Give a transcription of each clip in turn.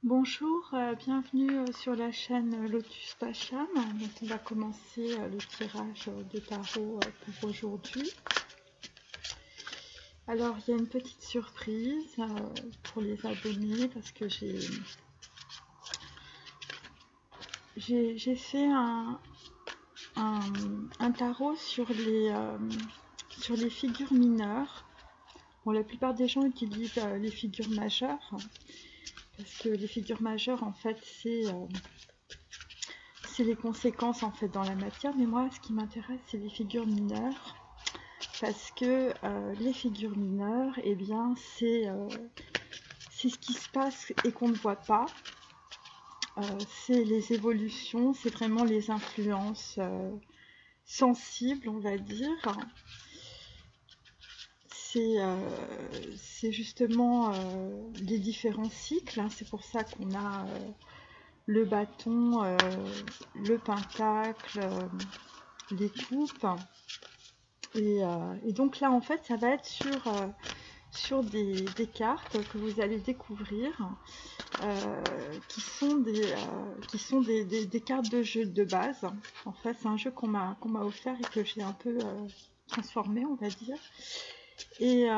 Bonjour, bienvenue sur la chaîne Lotus Pacham. Donc on va commencer le tirage de tarot pour aujourd'hui. Alors il y a une petite surprise pour les abonnés parce que j'ai fait un tarot sur les figures mineures. Bon, la plupart des gens utilisent les figures majeures parce que les figures majeures en fait c'est les conséquences en fait dans la matière, mais moi ce qui m'intéresse c'est les figures mineures parce que les figures mineures, eh bien c'est ce qui se passe et qu'on ne voit pas, c'est les évolutions, c'est vraiment les influences sensibles, on va dire. C'est justement les différents cycles, hein. C'est pour ça qu'on a le bâton, le pentacle, les coupes. Et donc là, en fait, ça va être sur des cartes que vous allez découvrir, qui sont des cartes de jeu de base. En fait, c'est un jeu qu'on m'a offert et que j'ai un peu transformé, on va dire. Et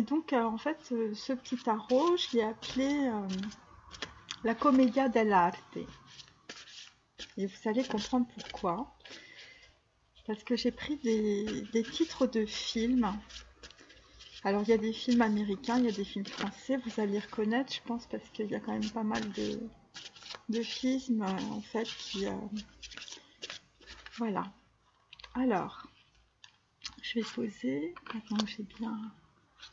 donc, en fait, ce petit tarot, je l'ai appelé la Commedia dell'arte. Et vous allez comprendre pourquoi. Parce que j'ai pris des titres de films. Alors, il y a des films américains, il y a des films français. Vous allez reconnaître, je pense, parce qu'il y a quand même pas mal de films, en fait, qui... voilà. Alors, je vais poser. Maintenant que j'ai bien...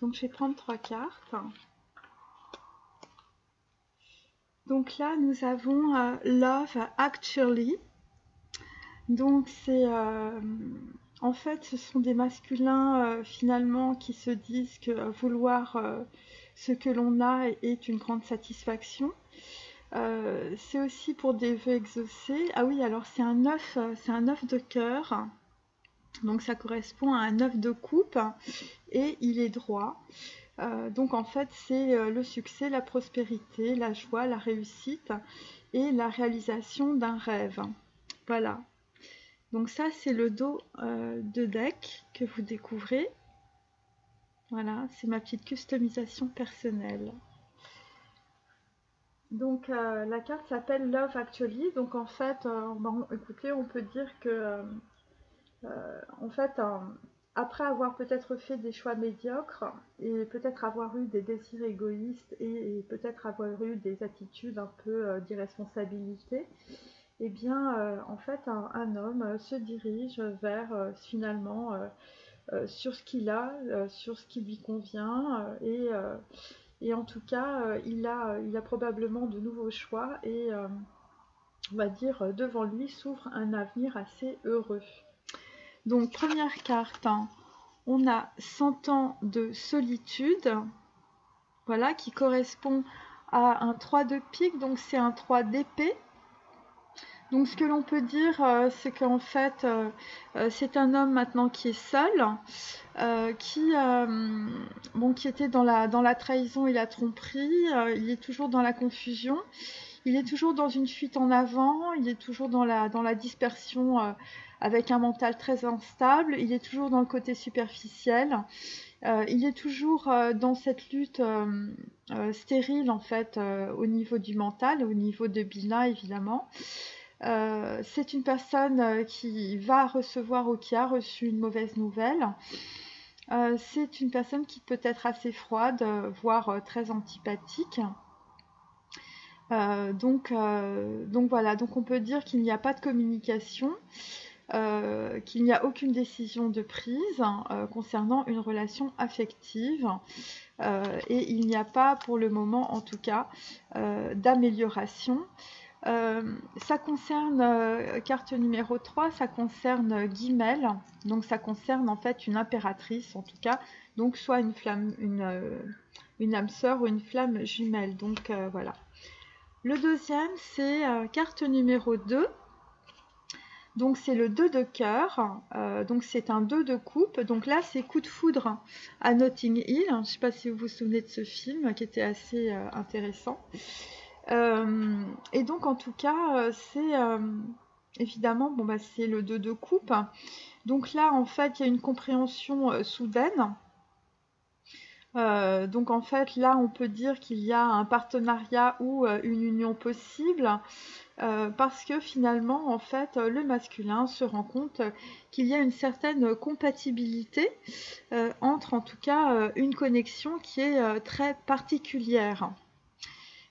Donc, je vais prendre 3 cartes. Donc là, nous avons Love Actually. Donc c'est en fait ce sont des masculins finalement qui se disent que vouloir ce que l'on a est une grande satisfaction. C'est aussi pour des vœux exaucés. Ah oui, alors c'est un 9 de cœur. Donc ça correspond à un 9 de coupe et il est droit. Donc en fait c'est le succès, la prospérité, la joie, la réussite et la réalisation d'un rêve. Voilà. Donc ça, c'est le dos de deck que vous découvrez. Voilà, c'est ma petite customisation personnelle. Donc la carte s'appelle Love Actually. Donc en fait, écoutez, on peut dire que en fait, après avoir peut-être fait des choix médiocres et peut-être avoir eu des désirs égoïstes et peut-être avoir eu des attitudes un peu d'irresponsabilité, eh bien, en fait, un homme se dirige vers finalement sur ce qu'il a, sur ce qui lui convient, et en tout cas, il a probablement de nouveaux choix et on va dire devant lui s'ouvre un avenir assez heureux. Donc, première carte, hein, on a 100 ans de solitude, voilà, qui correspond à un 3 de pique, donc c'est un 3 d'épée. Donc ce que l'on peut dire, c'est qu'en fait, c'est un homme maintenant qui est seul, qui était dans la trahison et la tromperie, il est toujours dans la confusion, il est toujours dans une fuite en avant, il est toujours dans la dispersion avec un mental très instable, il est toujours dans le côté superficiel, il est toujours dans cette lutte stérile en fait au niveau du mental, au niveau de Bila évidemment. C'est une personne qui va recevoir ou qui a reçu une mauvaise nouvelle. C'est une personne qui peut être assez froide, voire très antipathique. Donc voilà, donc on peut dire qu'il n'y a pas de communication, qu'il n'y a aucune décision de prise concernant une relation affective. Et il n'y a pas pour le moment en tout cas d'amélioration. Ça concerne, carte numéro 3, ça concerne Guimel, donc ça concerne en fait une impératrice en tout cas, donc soit une âme sœur ou une flamme jumelle, donc voilà. Le deuxième c'est carte numéro 2, Donc c'est le 2 de cœur, donc c'est un 2 de coupe. Donc là c'est Coup de foudre à Notting Hill. Je ne sais pas si vous vous souvenez de ce film qui était assez intéressant. Et donc en tout cas c'est évidemment bon, bah, c'est le 2 de coupe. Donc là en fait il y a une compréhension soudaine. Donc en fait là on peut dire qu'il y a un partenariat ou une union possible parce que finalement en fait le masculin se rend compte qu'il y a une certaine compatibilité entre en tout cas une connexion qui est très particulière.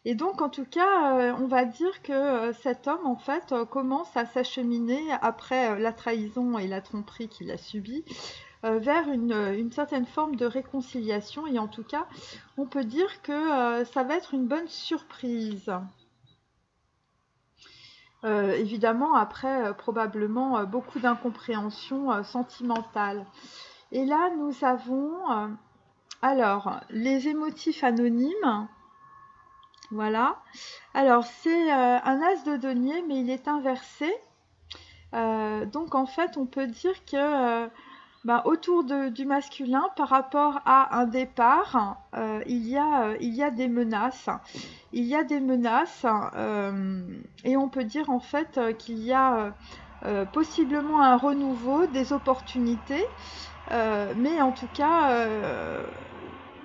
Et donc en tout cas on va dire que cet homme en fait commence à s'acheminer après la trahison et la tromperie qu'il a subie vers une certaine forme de réconciliation et en tout cas on peut dire que ça va être une bonne surprise. Évidemment après probablement beaucoup d'incompréhension sentimentale. Et là nous avons alors les émotifs anonymes. Voilà. Alors c'est un as de denier mais il est inversé. Donc en fait on peut dire que autour du masculin, par rapport à un départ, il y a des menaces. Il y a des menaces et on peut dire en fait qu'il y a possiblement un renouveau, des opportunités. Mais en tout cas,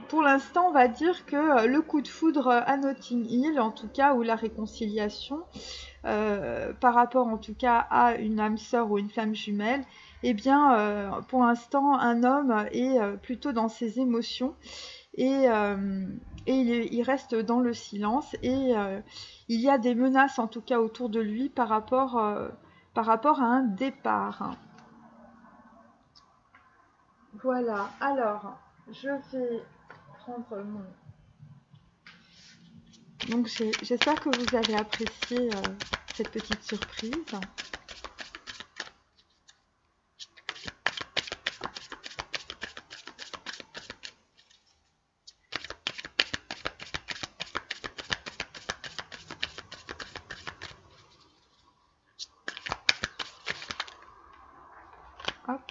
pour l'instant, on va dire que le coup de foudre à Notting Hill, en tout cas, ou la réconciliation, par rapport en tout cas à une âme sœur ou une flamme jumelle, eh bien, pour l'instant, un homme est plutôt dans ses émotions et il reste dans le silence et il y a des menaces en tout cas autour de lui par rapport à un départ. Voilà, alors je vais prendre mon... Donc j'espère que vous avez apprécié cette petite surprise. Hop.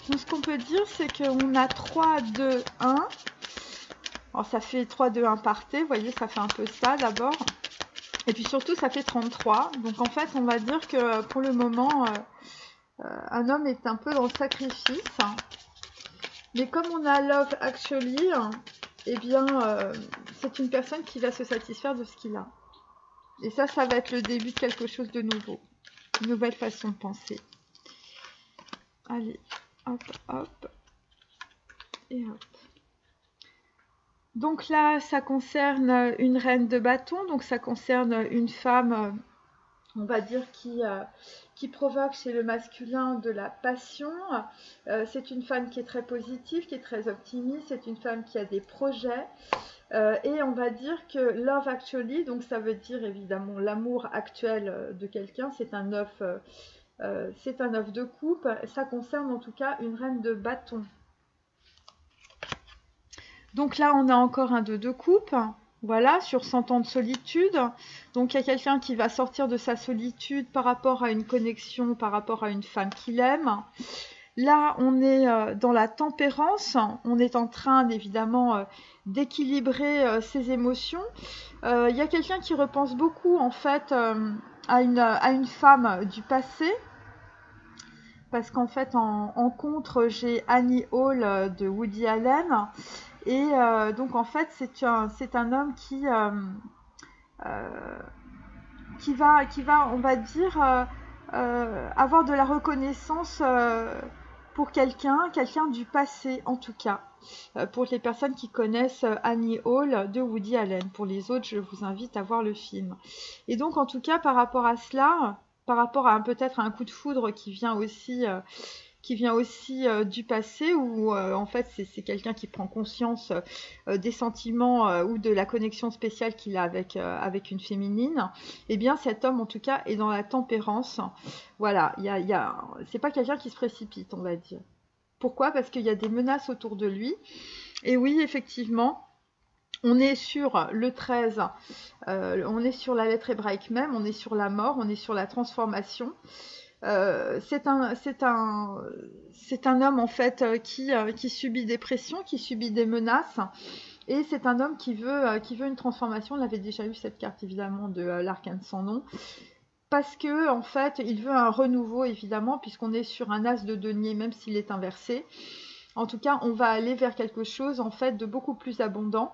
Donc ce qu'on peut dire, c'est qu'on a 3, 2, 1. Alors ça fait 3, 2, 1 par T, vous voyez, ça fait un peu ça d'abord. Et puis surtout, ça fait 33. Donc en fait, on va dire que pour le moment, un homme est un peu dans le sacrifice. Mais comme on a Love Actually, eh bien, c'est une personne qui va se satisfaire de ce qu'il a. Et ça va être le début de quelque chose de nouveau. Une nouvelle façon de penser. Allez, hop, hop. Et hop. Donc là, ça concerne une reine de bâton. Donc ça concerne une femme, on va dire, qui provoque chez le masculin de la passion. C'est une femme qui est très positive, qui est très optimiste. C'est une femme qui a des projets. Et on va dire que Love Actually, donc ça veut dire évidemment l'amour actuel de quelqu'un, c'est un œuf de coupe. Ça concerne en tout cas une reine de bâton. Donc là, on a encore un 2 de coupe. Voilà, sur 100 ans de solitude. Donc il y a quelqu'un qui va sortir de sa solitude par rapport à une connexion, par rapport à une femme qu'il aime. Là, on est dans la tempérance. On est en train, évidemment, d'équilibrer ses émotions. Il y a quelqu'un qui repense beaucoup, en fait, à une femme du passé. Parce qu'en fait, en contre, j'ai Annie Hall de Woody Allen. Et donc, en fait, c'est un homme qui va, on va dire, avoir de la reconnaissance pour quelqu'un du passé, en tout cas. Pour les personnes qui connaissent Annie Hall de Woody Allen. Pour les autres, je vous invite à voir le film. Et donc, en tout cas, par rapport à cela, par rapport à peut-être un coup de foudre qui vient aussi qui vient aussi du passé, où en fait c'est quelqu'un qui prend conscience des sentiments ou de la connexion spéciale qu'il a avec une féminine. Eh bien cet homme en tout cas est dans la tempérance. Voilà, c'est pas quelqu'un qui se précipite, on va dire. Pourquoi? Parce qu'il y a des menaces autour de lui. Et oui, effectivement, on est sur le 13, on est sur la lettre hébraïque même, on est sur la mort, on est sur la transformation. C'est un homme en fait qui subit des pressions, qui subit des menaces. Et c'est un homme qui veut une transformation. On avait déjà eu cette carte évidemment de l'arcane sans nom. Parce que en fait, il veut un renouveau évidemment, puisqu'on est sur un as de denier, même s'il est inversé. En tout cas, on va aller vers quelque chose en fait de beaucoup plus abondant.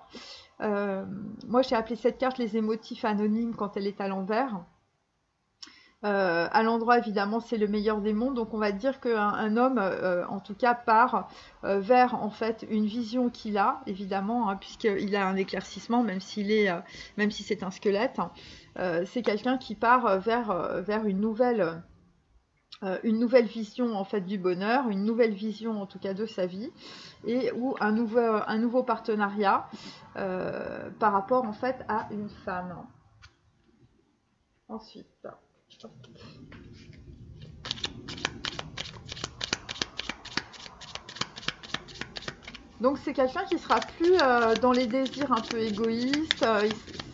Moi, j'ai appelé cette carte les émotifs anonymes quand elle est à l'envers. À l'endroit, évidemment, c'est le meilleur des mondes. Donc, on va dire qu'un homme, en tout cas, part vers en fait une vision qu'il a, évidemment, hein, puisqu'il a un éclaircissement, même si c'est un squelette. C'est quelqu'un qui part vers une nouvelle vision en fait du bonheur, une nouvelle vision en tout cas de sa vie, et ou un nouveau partenariat par rapport en fait à une femme. Ensuite. Donc c'est quelqu'un qui sera plus dans les désirs un peu égoïstes.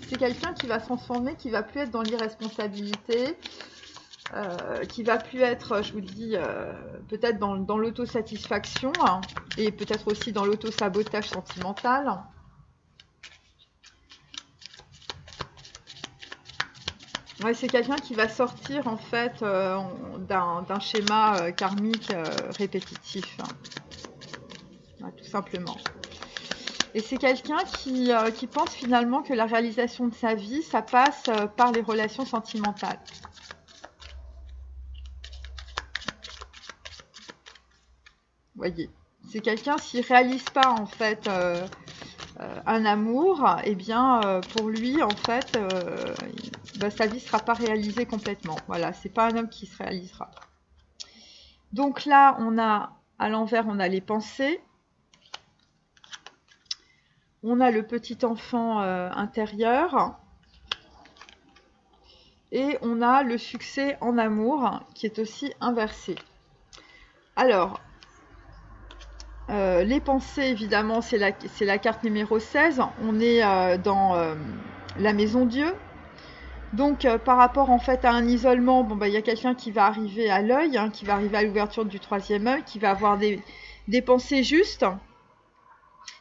C'est quelqu'un qui va se transformer, qui va plus être dans l'irresponsabilité, qui va plus être, je vous le dis, peut-être dans l'autosatisfaction hein, et peut-être aussi dans l'autosabotage sentimental. Ouais, c'est quelqu'un qui va sortir en fait d'un schéma karmique répétitif, hein. Ouais, tout simplement. Et c'est quelqu'un qui pense finalement que la réalisation de sa vie, ça passe par les relations sentimentales. Voyez, c'est quelqu'un s'il réalise pas en fait un amour, et eh bien pour lui en fait sa vie sera pas réalisée complètement. Voilà, c'est pas un homme qui se réalisera. Donc là on a à l'envers, on a les pensées, on a le petit enfant intérieur et on a le succès en amour qui est aussi inversé. Alors les pensées, évidemment, c'est la carte numéro 16. On est dans la maison Dieu. Donc, par rapport en fait à un isolement, bon, il y a quelqu'un qui va arriver à l'œil, hein, qui va arriver à l'ouverture du troisième œil, qui va avoir des pensées justes.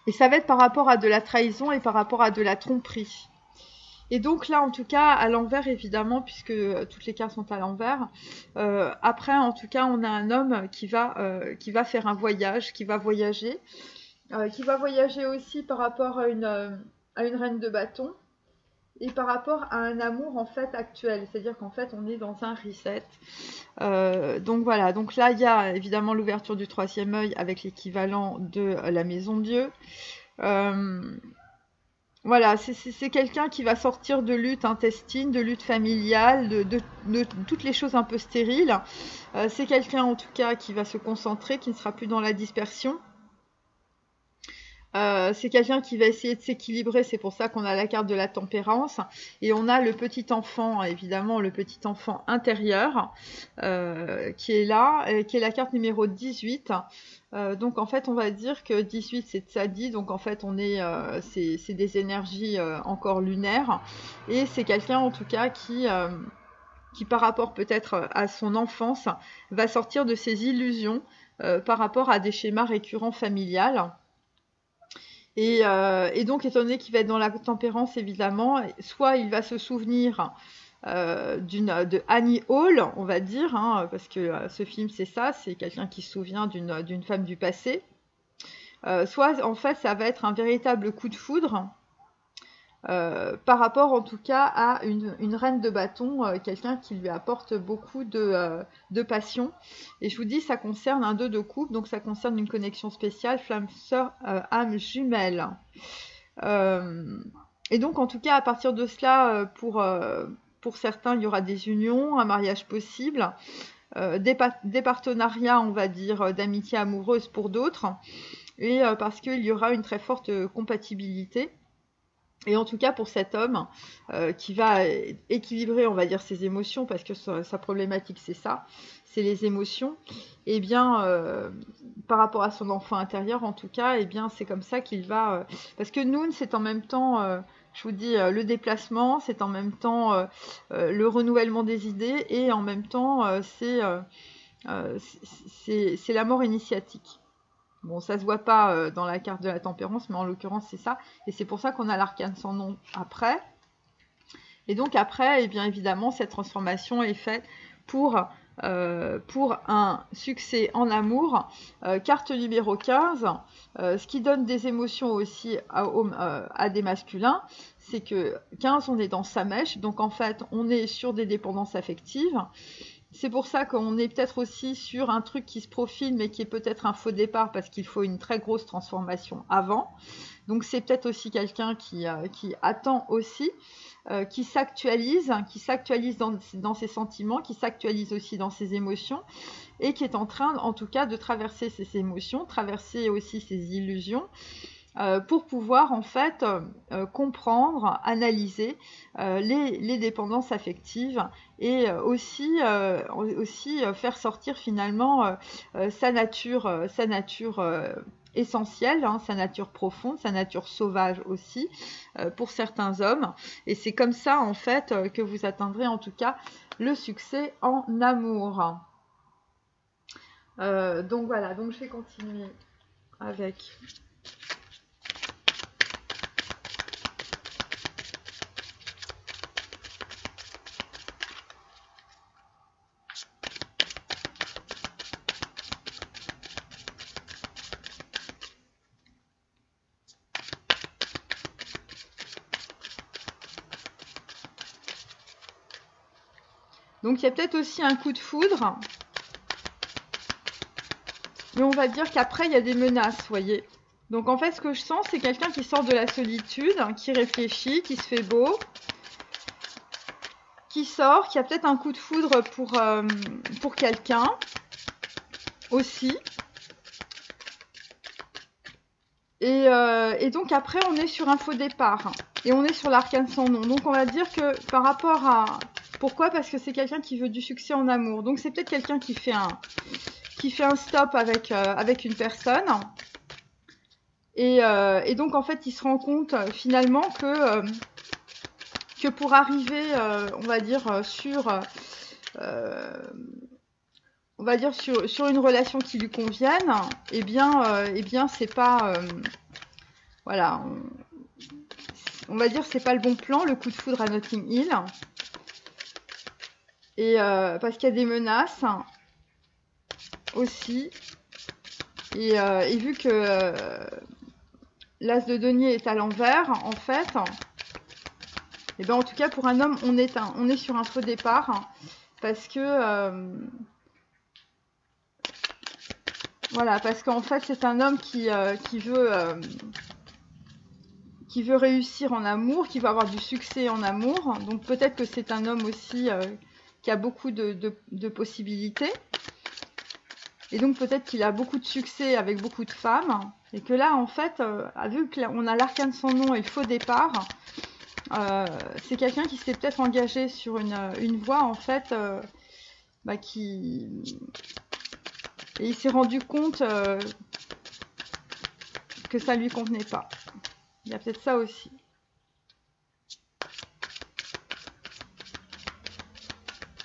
Et ça va être par rapport à de la trahison et par rapport à de la tromperie. Et donc là, en tout cas, à l'envers, évidemment, puisque toutes les cartes sont à l'envers. Après, en tout cas, on a un homme qui va faire un voyage, qui va voyager aussi par rapport à une reine de bâton et par rapport à un amour en fait actuel. C'est-à-dire qu'en fait, on est dans un reset. Donc voilà. Donc là, il y a évidemment l'ouverture du troisième œil avec l'équivalent de la maison Dieu. Voilà, c'est quelqu'un qui va sortir de lutte intestine, de lutte familiale, de toutes les choses un peu stériles. C'est quelqu'un en tout cas qui va se concentrer, qui ne sera plus dans la dispersion. C'est quelqu'un qui va essayer de s'équilibrer, c'est pour ça qu'on a la carte de la tempérance. Et on a le petit enfant, évidemment, le petit enfant intérieur qui est là, qui est la carte numéro 18. Donc en fait, on va dire que 18 c'est Tzadi, donc en fait on est, c'est des énergies encore lunaires. Et c'est quelqu'un en tout cas qui par rapport peut-être à son enfance, va sortir de ses illusions par rapport à des schémas récurrents familiales. Et donc, étant donné qu'il va être dans la tempérance, évidemment, soit il va se souvenir de Annie Hall, on va dire, hein, parce que ce film, c'est ça, c'est quelqu'un qui se souvient d'une femme du passé. Soit, en fait, ça va être un véritable coup de foudre par rapport, en tout cas, à une reine de bâton, quelqu'un qui lui apporte beaucoup de passion. Et je vous dis, ça concerne un 2 de coupe, donc ça concerne une connexion spéciale, flamme sœur, âme jumelle. Et donc, en tout cas, à partir de cela, pour certains, il y aura des unions, un mariage possible. des partenariats, on va dire, d'amitié amoureuse pour d'autres, et parce qu'il y aura une très forte compatibilité. Et en tout cas pour cet homme qui va équilibrer, on va dire, ses émotions, parce que sa problématique c'est ça, c'est les émotions, et bien par rapport à son enfant intérieur en tout cas, et bien c'est comme ça qu'il va... parce que Noun c'est en même temps, je vous dis, le déplacement, c'est en même temps le renouvellement des idées, et en même temps c'est la mort initiatique. Bon, ça se voit pas dans la carte de la tempérance, mais en l'occurrence, c'est ça. Et c'est pour ça qu'on a l'arcane sans nom après. Et donc après, eh bien évidemment, cette transformation est faite pour un succès en amour. Carte numéro 15, ce qui donne des émotions aussi à des masculins, c'est que 15, on est dans sa mèche. Donc en fait, on est sur des dépendances affectives. C'est pour ça qu'on est peut-être aussi sur un truc qui se profile, mais qui est peut-être un faux départ, parce qu'il faut une très grosse transformation avant. Donc c'est peut-être aussi quelqu'un qui attend aussi, qui s'actualise dans ses sentiments, qui s'actualise aussi dans ses émotions, et qui est en train, en tout cas, de traverser ses émotions, traverser aussi ses illusions, pour pouvoir en fait comprendre, analyser les dépendances affectives, et aussi faire sortir finalement sa nature essentielle, hein, sa nature profonde, sa nature sauvage aussi, pour certains hommes. Et c'est comme ça en fait que vous atteindrez en tout cas le succès en amour. Donc voilà, donc je vais continuer avec... Donc il y a peut-être aussi un coup de foudre, mais on va dire qu'après il y a des menaces, vous voyez. Donc en fait ce que je sens, c'est quelqu'un qui sort de la solitude, qui réfléchit, qui se fait beau, qui sort, qui a peut-être un coup de foudre pour quelqu'un aussi. Et donc après on est sur un faux départ, et on est sur l'arcane sans nom. Donc on va dire que par rapport à... Pourquoi? Parce que c'est quelqu'un qui veut du succès en amour. Donc c'est peut-être quelqu'un qui fait un stop avec une personne. Et donc en fait il se rend compte finalement que pour arriver, on va dire, sur une relation qui lui convienne, eh bien c'est pas... voilà, on va dire c'est pas le bon plan, le coup de foudre à Notting Hill. Et parce qu'il y a des menaces aussi. Et vu que l'as de denier est à l'envers, en fait, et ben en tout cas pour un homme, on est sur un faux départ, parce que voilà, parce qu'en fait c'est un homme qui veut réussir en amour, qui veut avoir du succès en amour. Donc peut-être que c'est un homme aussi qui a beaucoup de possibilités. Et donc peut-être qu'il a beaucoup de succès avec beaucoup de femmes. Et que là, en fait, vu qu'on a l'arcane sans nom et le faux départ, c'est quelqu'un qui s'est peut-être engagé sur une voie, en fait, et il s'est rendu compte que ça ne lui convenait pas. Il y a peut-être ça aussi.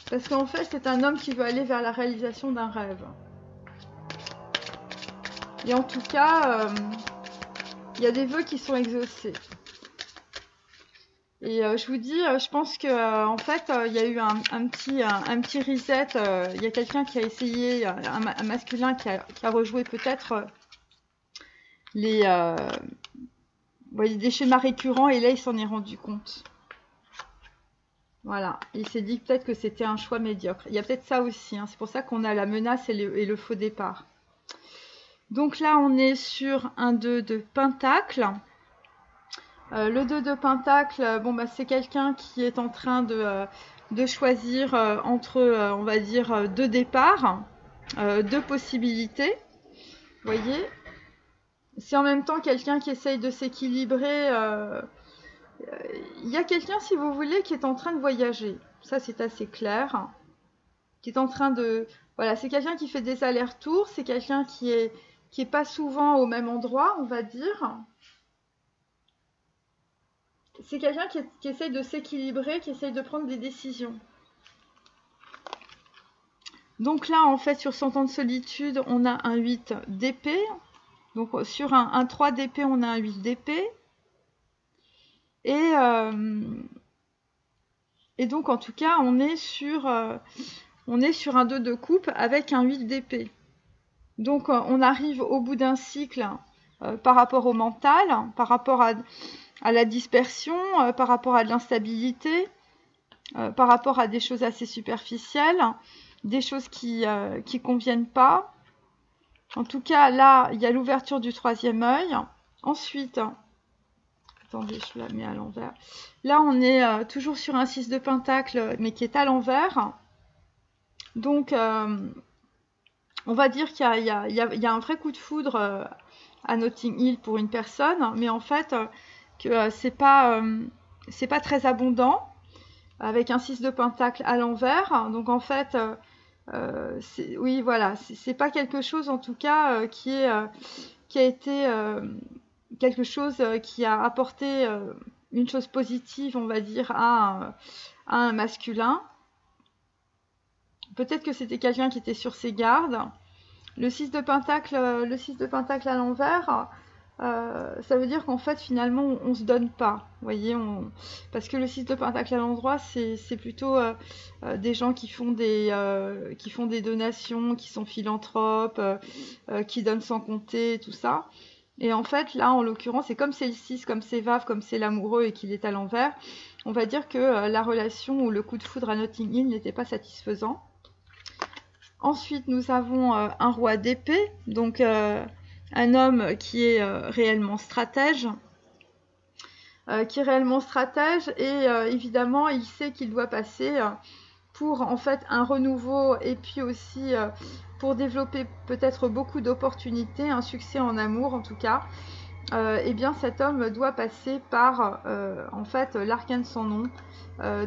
Parce qu'en fait, c'est un homme qui veut aller vers la réalisation d'un rêve. Et en tout cas, il y a des vœux qui sont exaucés. Et je vous dis, je pense que en fait, il y a eu un petit reset. Il y a quelqu'un qui a essayé, un masculin qui a rejoué peut-être les schémas récurrents, et là, il s'en est rendu compte. Voilà, il s'est dit peut-être que c'était un choix médiocre. Il y a peut-être ça aussi, hein. C'est pour ça qu'on a la menace et le faux départ. Donc là, on est sur un 2 de pentacle. Le 2 de pentacle, bon, bah, c'est quelqu'un qui est en train de de choisir entre, on va dire, deux départs, deux possibilités. Vous voyez, c'est en même temps quelqu'un qui essaye de s'équilibrer. Il y a quelqu'un, si vous voulez, qui est en train de voyager. Ça, c'est assez clair. Qui est en train de... Voilà, c'est quelqu'un qui fait des allers-retours. C'est quelqu'un qui est pas souvent au même endroit, on va dire. C'est quelqu'un qui essaye de s'équilibrer, qui essaye de prendre des décisions. Donc là, en fait, sur 100 ans de solitude, on a un 8 d'épée. Donc sur un 3 d'épée, on a un 8 d'épée. Et donc, en tout cas, on est sur un 2 de coupe avec un 8 d'épée. Donc, on arrive au bout d'un cycle par rapport au mental, par rapport à la dispersion, par rapport à de l'instabilité, par rapport à des choses assez superficielles, des choses qui conviennent pas. En tout cas, là, il y a l'ouverture du troisième œil. Ensuite, attendez, je la mets à l'envers. Là, on est toujours sur un 6 de pentacle, mais qui est à l'envers. Donc, on va dire qu'il y a un vrai coup de foudre à Notting Hill pour une personne, mais en fait, que c'est pas très abondant, avec un 6 de pentacle à l'envers. Donc, en fait, oui, voilà, c'est pas quelque chose, en tout cas, qui a été quelque chose qui a apporté une chose positive, on va dire, à un masculin. Peut-être que c'était quelqu'un qui était sur ses gardes. Le 6 de pentacle à l'envers, ça veut dire qu'en fait, finalement, on se donne pas. Vous voyez, parce que le 6 de pentacle à l'endroit, c'est plutôt des gens qui font des donations, qui sont philanthropes, qui donnent sans compter, tout ça. Et en fait, là, en l'occurrence, c'est comme c'est le 6, comme c'est Vave, comme c'est l'amoureux et qu'il est à l'envers, on va dire que la relation ou le coup de foudre à Notting Hill n'était pas satisfaisant. Ensuite, nous avons un roi d'épée, donc un homme qui est réellement stratège. Et évidemment, il sait qu'il doit passer pour en fait un renouveau et puis aussi pour développer peut-être beaucoup d'opportunités, un succès en amour en tout cas. Eh bien cet homme doit passer par en fait l'arcane sans nom.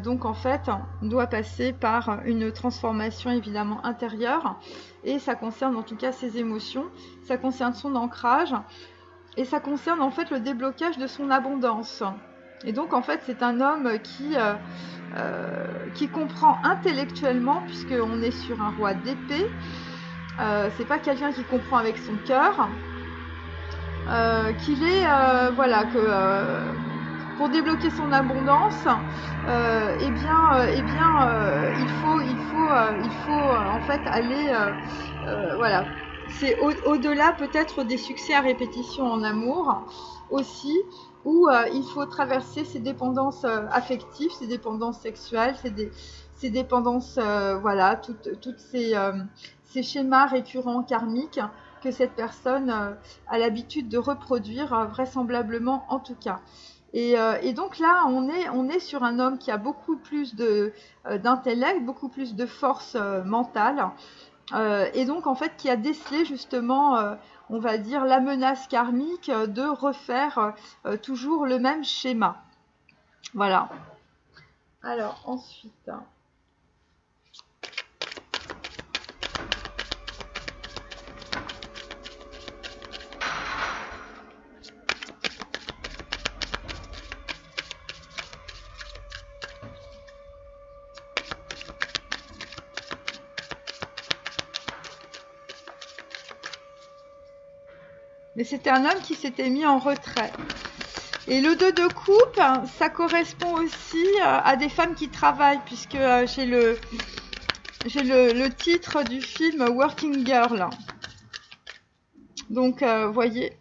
Donc en fait doit passer par une transformation évidemment intérieure, et ça concerne en tout cas ses émotions, ça concerne son ancrage, et ça concerne en fait le déblocage de son abondance. Et donc en fait c'est un homme qui comprend intellectuellement, puisqu'on est sur un roi d'épée. C'est pas quelqu'un qui comprend avec son cœur. Qu'il est voilà, que pour débloquer son abondance, il faut en fait aller voilà, c'est au-delà peut-être des succès à répétition en amour aussi, où il faut traverser ses dépendances affectives, ses dépendances sexuelles, ses dépendances, voilà, toutes ces schémas récurrents karmiques que cette personne a l'habitude de reproduire, vraisemblablement en tout cas. Et donc là, on est sur un homme qui a beaucoup plus d'intellect, beaucoup plus de force mentale, et donc en fait qui a décelé justement, on va dire, la menace karmique de refaire toujours le même schéma. Voilà. Alors ensuite... Mais c'était un homme qui s'était mis en retrait. Et le 2 de coupe, ça correspond aussi à des femmes qui travaillent, puisque j'ai le titre du film Working Girl. Donc, voyez.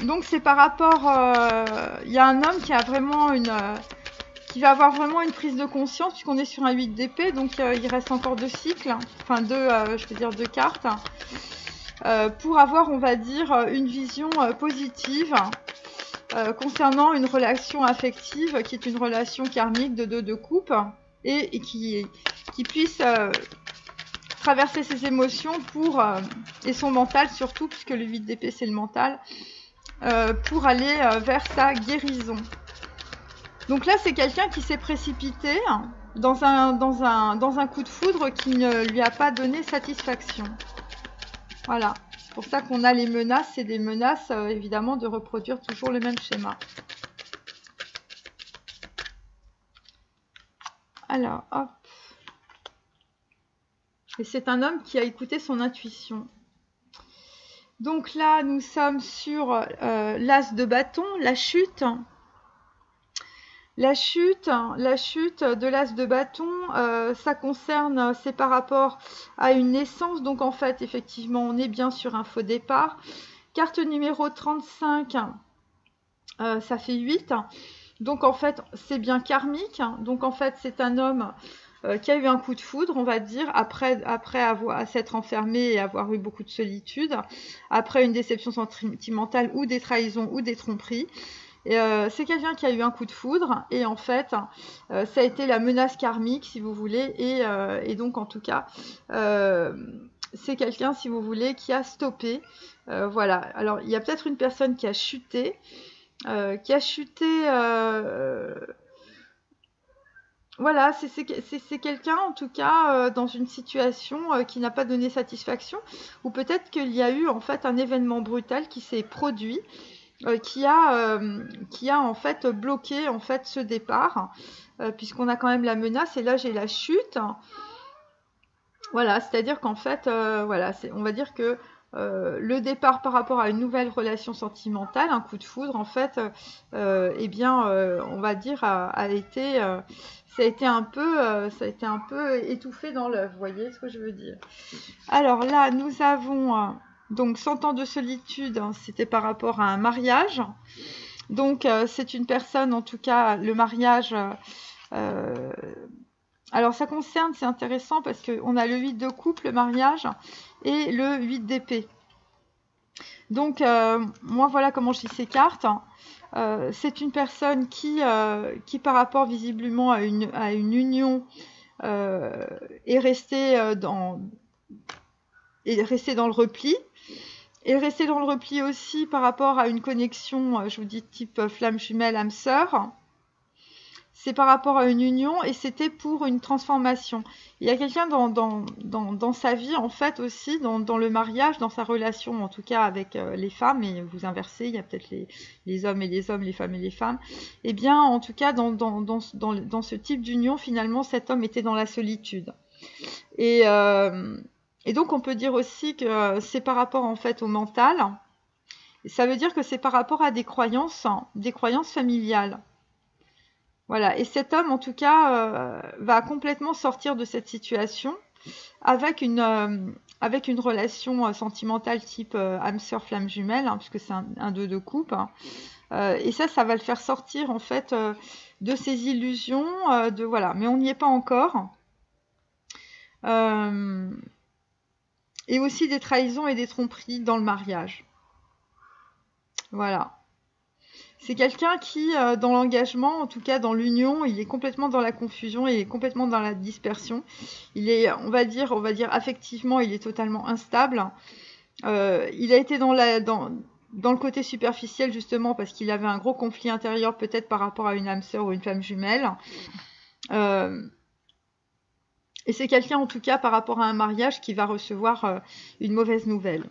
Donc, c'est par rapport... Il y a un homme qui a vraiment qui va avoir vraiment une prise de conscience, puisqu'on est sur un 8 d'épée, donc il reste encore 2 cycles, enfin 2 cartes, pour avoir, on va dire, une vision positive concernant une relation affective qui est une relation karmique de coupe et qui puisse traverser ses émotions et son mental surtout, puisque le 8 d'épée c'est le mental, pour aller vers sa guérison. Donc là, c'est quelqu'un qui s'est précipité dans un coup de foudre qui ne lui a pas donné satisfaction. Voilà. C'est pour ça qu'on a les menaces. C'est des menaces, évidemment, de reproduire toujours le même schéma. Alors, hop. Et c'est un homme qui a écouté son intuition. Donc là, nous sommes sur l'as de bâton, la chute. La chute de l'as de bâton, ça concerne, c'est par rapport à une naissance. Donc en fait, effectivement, on est bien sur un faux départ. Carte numéro 35, ça fait 8. Donc en fait, c'est bien karmique. Donc en fait, c'est un homme qui a eu un coup de foudre, on va dire, après s'être enfermé et avoir eu beaucoup de solitude, après une déception sentimentale ou des trahisons ou des tromperies. C'est quelqu'un qui a eu un coup de foudre et en fait ça a été la menace karmique si vous voulez et donc en tout cas c'est quelqu'un si vous voulez qui a stoppé voilà. Alors il y a peut-être une personne qui a chuté voilà, c'est quelqu'un en tout cas dans une situation qui n'a pas donné satisfaction, ou peut-être qu'il y a eu en fait un événement brutal qui s'est produit qui a en fait bloqué en fait ce départ, puisqu'on a quand même la menace et là j'ai la chute. Voilà, c'est-à-dire qu'en fait, voilà, on va dire que le départ par rapport à une nouvelle relation sentimentale, un coup de foudre, en fait, eh bien, on va dire, ça a été un peu étouffé dans l'œuf. Vous voyez ce que je veux dire? Alors là, nous avons donc 100 ans de solitude, hein, c'était par rapport à un mariage. Donc c'est une personne, en tout cas, le mariage. Alors ça concerne, c'est intéressant parce qu'on a le 8 de coupe, le mariage, et le 8 d'épée. Donc moi voilà comment je lis ces cartes. C'est une personne qui par rapport visiblement à une union est restée dans le repli. Et rester dans le repli aussi par rapport à une connexion, je vous dis type flamme jumelle, âme sœur. C'est par rapport à une union et c'était pour une transformation. Il y a quelqu'un dans sa vie, en fait, aussi, dans le mariage, dans sa relation, en tout cas avec les femmes, et vous inversez, il y a peut-être les hommes et les hommes, les femmes et les femmes. Eh bien, en tout cas, dans ce type d'union, finalement, cet homme était dans la solitude. Et donc, on peut dire aussi que c'est par rapport, en fait, au mental. Ça veut dire que c'est par rapport à des croyances familiales. Voilà, et cet homme, en tout cas, va complètement sortir de cette situation avec une relation sentimentale type âme sœur flamme jumelle, hein, puisque c'est un 2 de coupe. Hein. Et ça va le faire sortir, en fait, de ses illusions, voilà. Mais on n'y est pas encore. Et aussi des trahisons et des tromperies dans le mariage. Voilà. C'est quelqu'un qui, dans l'engagement, en tout cas dans l'union, il est complètement dans la confusion, il est complètement dans la dispersion. Il est, on va dire, affectivement, il est totalement instable. Il a été dans le côté superficiel, justement, parce qu'il avait un gros conflit intérieur, peut-être par rapport à une âme sœur ou une flamme jumelle. Et c'est quelqu'un, en tout cas, par rapport à un mariage, qui va recevoir une mauvaise nouvelle.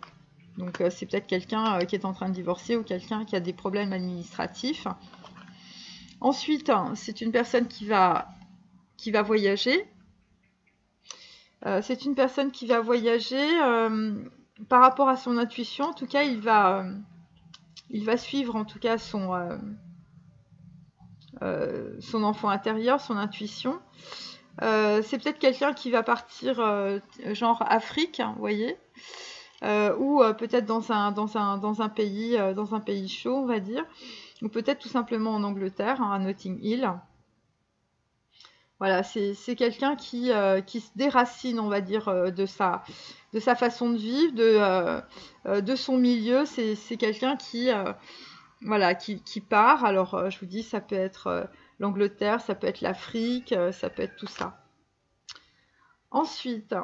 Donc c'est peut-être quelqu'un qui est en train de divorcer ou quelqu'un qui a des problèmes administratifs. Ensuite, c'est une personne qui va voyager. C'est une personne qui va voyager par rapport à son intuition. En tout cas, il va suivre en tout cas son enfant intérieur, son intuition. C'est peut-être quelqu'un qui va partir genre Afrique, vous voyez. Ou peut-être dans un pays chaud, on va dire, ou peut-être tout simplement en Angleterre, hein, à Notting Hill. Voilà, c'est quelqu'un qui se déracine, on va dire, de sa façon de vivre, de son milieu. C'est quelqu'un qui voilà, qui part. Alors, je vous dis, ça peut être l'Angleterre, ça peut être l'Afrique, ça peut être tout ça. Ensuite,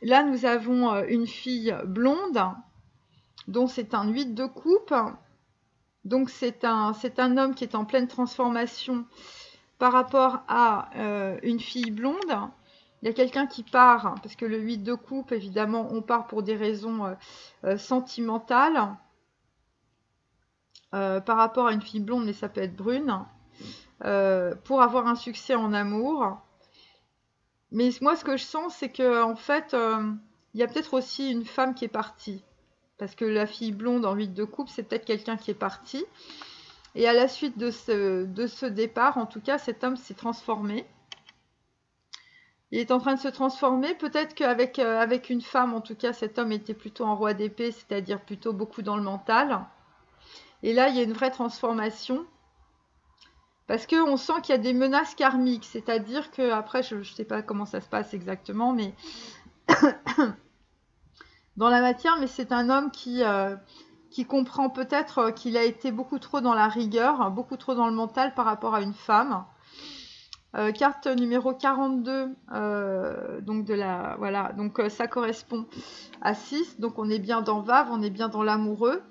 là, nous avons une fille blonde, dont c'est un 8 de coupe. Donc, c'est un homme qui est en pleine transformation par rapport à une fille blonde. Il y a quelqu'un qui part, parce que le 8 de coupe, évidemment, on part pour des raisons sentimentales. Par rapport à une fille blonde, mais ça peut être brune, pour avoir un succès en amour. Mais moi, ce que je sens, c'est que en fait, il y a peut-être aussi une femme qui est partie. Parce que la fille blonde en 8 de coupe, c'est peut-être quelqu'un qui est parti. Et à la suite de ce départ, en tout cas, cet homme s'est transformé. Il est en train de se transformer. Peut-être qu'avec avec une femme, en tout cas, cet homme était plutôt en roi d'épée, c'est-à-dire plutôt beaucoup dans le mental. Et là, il y a une vraie transformation. Parce qu'on sent qu'il y a des menaces karmiques. C'est-à-dire que, après, je ne sais pas comment ça se passe exactement, mais dans la matière, mais c'est un homme qui comprend peut-être qu'il a été beaucoup trop dans la rigueur, beaucoup trop dans le mental par rapport à une femme. Carte numéro 42, donc voilà, donc ça correspond à 6. Donc on est bien dans Vave, on est bien dans l'amoureux.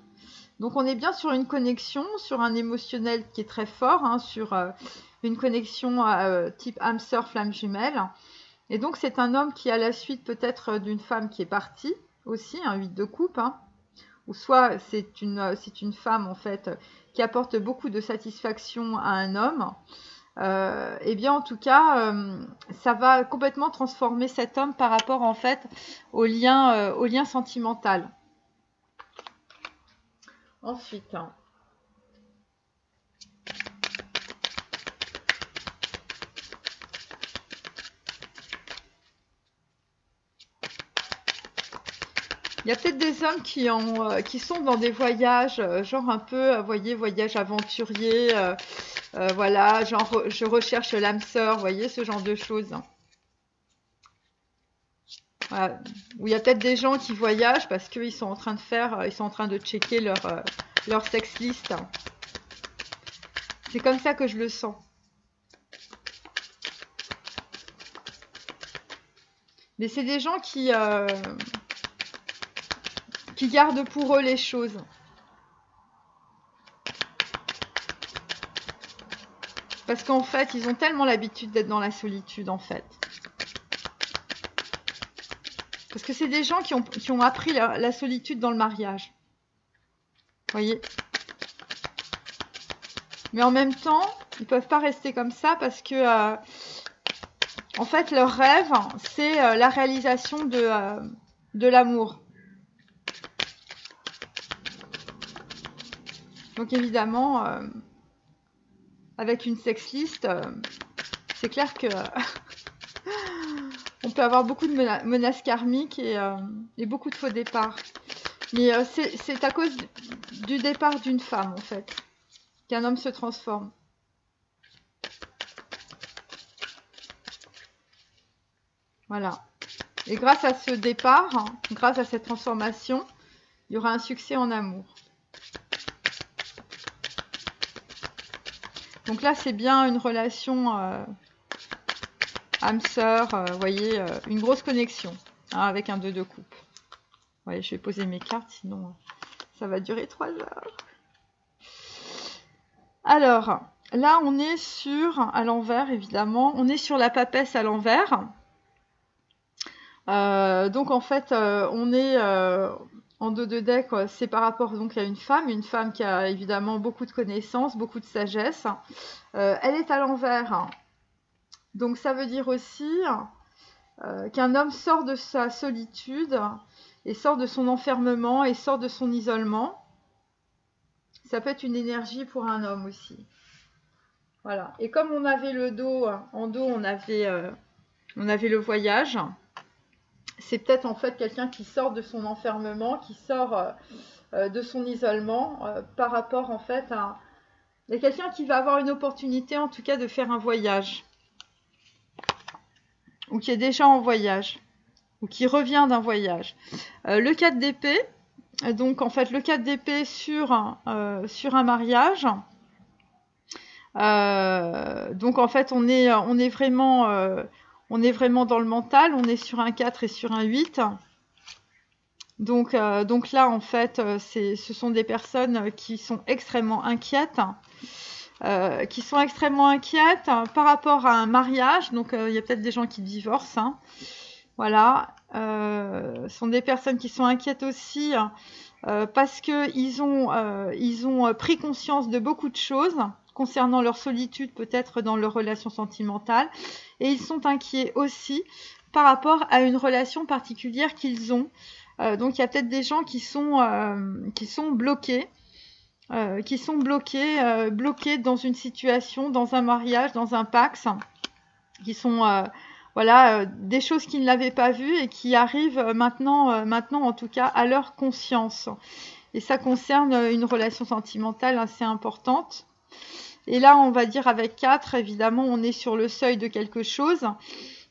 Donc on est bien sur une connexion, sur un émotionnel qui est très fort, hein, sur une connexion type âme sœur, flamme jumelle. Et donc c'est un homme qui, à la suite peut-être d'une femme qui est partie, aussi, un 8 de coupe, hein, ou soit c'est une femme en fait qui apporte beaucoup de satisfaction à un homme. Et bien en tout cas, ça va complètement transformer cet homme par rapport en fait au lien sentimental. Ensuite, il y a peut-être des hommes qui sont dans des voyages, genre un peu, vous voyez, voyage aventurier, voilà, genre je recherche l'âme sœur, vous voyez, ce genre de choses. Voilà. Où il y a peut-être des gens qui voyagent parce qu'ils sont en train de checker leur sex list. C'est comme ça que je le sens. Mais c'est des gens qui gardent pour eux les choses. Parce qu'en fait, ils ont tellement l'habitude d'être dans la solitude, en fait. Parce que c'est des gens qui ont appris la solitude dans le mariage. Vous voyez ? Mais en même temps, ils ne peuvent pas rester comme ça parce que, en fait, leur rêve, c'est la réalisation de l'amour. Donc évidemment, avec une sex list, c'est clair que on peut avoir beaucoup de menaces karmiques et beaucoup de faux départs. Mais c'est à cause du départ d'une femme, en fait, qu'un homme se transforme. Voilà. Et grâce à ce départ, grâce à cette transformation, il y aura un succès en amour. Donc là, c'est bien une relation âme-sœur, vous voyez, une grosse connexion, hein, avec un 2 de coupe. Ouais, je vais poser mes cartes, sinon ça va durer 3 heures. Alors, là, on est à l'envers, évidemment. On est sur la papesse à l'envers. Donc, en fait, on est en 2 de deck, c'est par rapport donc, à une femme qui a évidemment beaucoup de connaissances, beaucoup de sagesse. Elle est à l'envers. Donc, ça veut dire aussi qu'un homme sort de sa solitude et sort de son enfermement et sort de son isolement. Ça peut être une énergie pour un homme aussi. Voilà. Et comme on avait le dos, en dos, on avait le voyage. C'est peut-être en fait quelqu'un qui sort de son enfermement, qui sort de son isolement par rapport en fait à... Il y a quelqu'un qui va avoir une opportunité en tout cas de faire un voyage. Ou qui est déjà en voyage. Ou qui revient d'un voyage. Le 4 d'épée, Donc en fait le 4 d'épée sur un mariage. Donc en fait on est vraiment dans le mental, on est sur un 4 et sur un 8. Donc là en fait ce sont des personnes qui sont extrêmement inquiètes. Par rapport à un mariage. Donc il y a peut-être des gens qui divorcent, hein. Voilà, ce sont des personnes qui sont inquiètes aussi parce qu'ils ont pris conscience de beaucoup de choses concernant leur solitude, peut-être dans leur relation sentimentale, et ils sont inquiets aussi par rapport à une relation particulière qu'ils ont. Donc il y a peut-être des gens qui sont bloqués, bloqués dans une situation, dans un mariage, dans un pax, qui sont voilà, des choses qu'ils n'avaient pas vues et qui arrivent maintenant en tout cas à leur conscience. Et ça concerne une relation sentimentale assez importante. Et là, on va dire avec 4, évidemment, on est sur le seuil de quelque chose.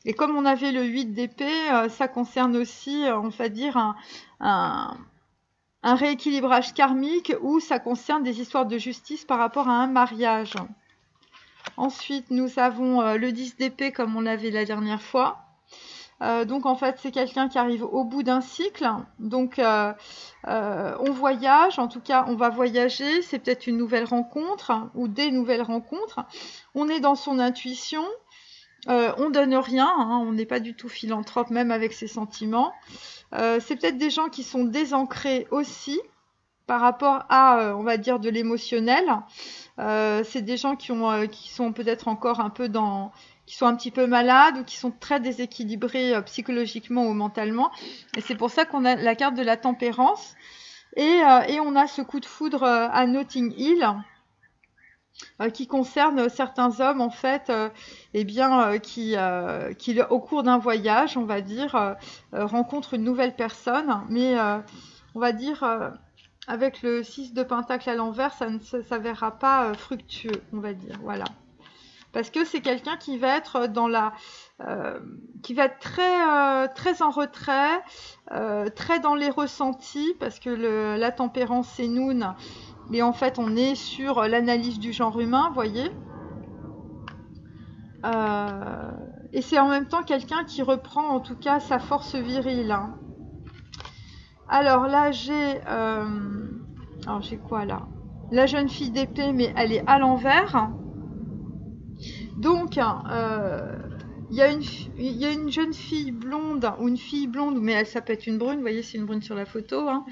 Et comme on avait le 8 d'épée, ça concerne aussi, on va dire, un rééquilibrage karmique où ça concerne des histoires de justice par rapport à un mariage. Ensuite, nous avons le 10 d'épée comme on l'avait la dernière fois. Donc en fait, c'est quelqu'un qui arrive au bout d'un cycle. Donc on voyage, en tout cas on va voyager, c'est peut-être une nouvelle rencontre ou des nouvelles rencontres. On est dans son intuition, on donne rien, hein, on n'est pas du tout philanthrope même avec ses sentiments. C'est peut-être des gens qui sont désancrés aussi par rapport à, on va dire, de l'émotionnel. C'est des gens qui sont peut-être encore un peu qui sont un petit peu malades ou qui sont très déséquilibrés psychologiquement ou mentalement. Et c'est pour ça qu'on a la carte de la tempérance. Et on a ce coup de foudre à Notting Hill qui concerne certains hommes en fait, qui au cours d'un voyage, on va dire, rencontrent une nouvelle personne, mais on va dire avec le 6 de pentacle à l'envers, ça ne s'avérera pas fructueux, on va dire, voilà. Parce que c'est quelqu'un qui va être qui va être très en retrait, très dans les ressentis, parce que la tempérance c'est Noun, mais en fait on est sur l'analyse du genre humain, vous voyez. Et c'est en même temps quelqu'un qui reprend en tout cas sa force virile, hein. Alors là j'ai quoi là? La jeune fille d'épée, mais elle est à l'envers. Donc, il y a une jeune fille blonde, ou une fille blonde, mais elle ça peut être une brune, vous voyez, c'est une brune sur la photo, hein,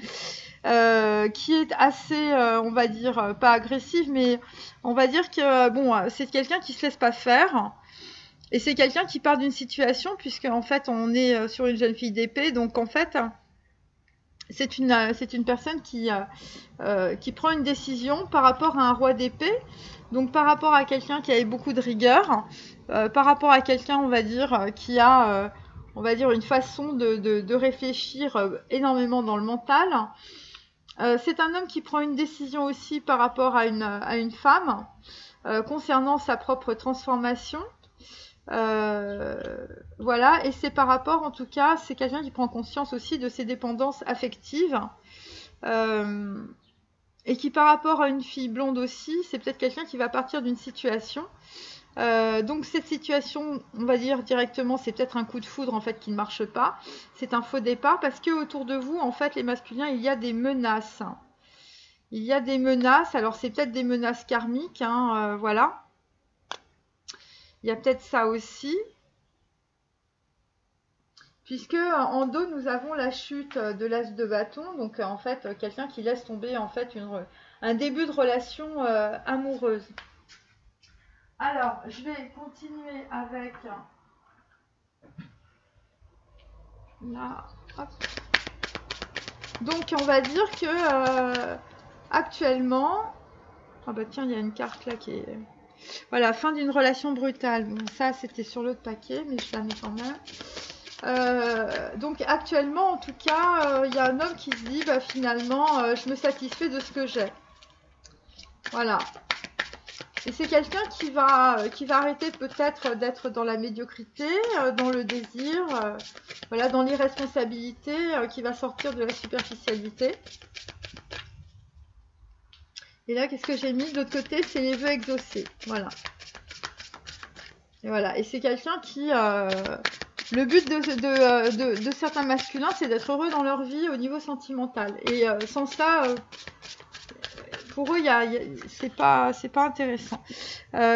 qui est assez, on va dire, pas agressive, mais on va dire que, bon, c'est quelqu'un qui se laisse pas faire, et c'est quelqu'un qui part d'une situation, puisque en fait, on est sur une jeune fille d'épée, donc en fait, c'est une personne qui prend une décision par rapport à un roi d'épée. Donc par rapport à quelqu'un qui avait beaucoup de rigueur, par rapport à quelqu'un, on va dire, qui a, on va dire, une façon de réfléchir énormément dans le mental. C'est un homme qui prend une décision aussi par rapport à une femme concernant sa propre transformation. Voilà, et c'est par rapport, en tout cas, c'est quelqu'un qui prend conscience aussi de ses dépendances affectives. Et qui par rapport à une fille blonde aussi, c'est peut-être quelqu'un qui va partir d'une situation. Donc cette situation, on va dire directement, c'est peut-être un coup de foudre en fait qui ne marche pas. C'est un faux départ parce que autour de vous, en fait, les masculins, il y a des menaces. Il y a des menaces, alors c'est peut-être des menaces karmiques, hein, voilà. Il y a peut-être ça aussi. Puisque en dos, nous avons la chute de l'as de bâton, donc en fait, quelqu'un qui laisse tomber en fait un début de relation amoureuse. Alors, je vais continuer avec là, hop. Donc, on va dire que actuellement, ah bah tiens, il y a une carte là qui est, voilà, fin d'une relation brutale. Bon, ça, c'était sur l'autre paquet, mais je la mets quand même. Donc actuellement en tout cas il y a un homme qui se dit finalement je me satisfais de ce que j'ai, voilà, Et c'est quelqu'un qui va arrêter peut-être d'être dans la médiocrité, dans le désir, voilà, dans l'irresponsabilité, qui va sortir de la superficialité. Et là, qu'est-ce que j'ai mis? De l'autre côté, c'est les vœux exaucés. Voilà. Et voilà. Et c'est quelqu'un qui... le but de certains masculins, c'est d'être heureux dans leur vie au niveau sentimental. Et sans ça, pour eux, c'est pas intéressant.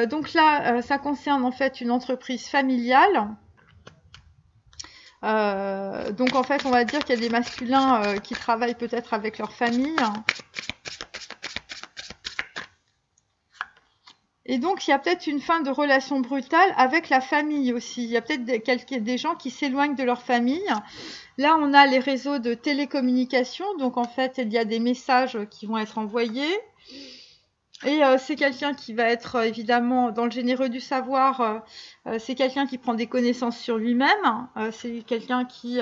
Donc là, ça concerne en fait une entreprise familiale. Donc en fait, on va dire qu'il y a des masculins qui travaillent peut-être avec leur famille. Et donc, il y a peut-être une fin de relation brutale avec la famille aussi. Il y a peut-être des gens qui s'éloignent de leur famille. Là, on a les réseaux de télécommunication. Donc, en fait, il y a des messages qui vont être envoyés. Et c'est quelqu'un qui va être évidemment dans le généreux du savoir. C'est quelqu'un qui prend des connaissances sur lui-même. C'est quelqu'un qui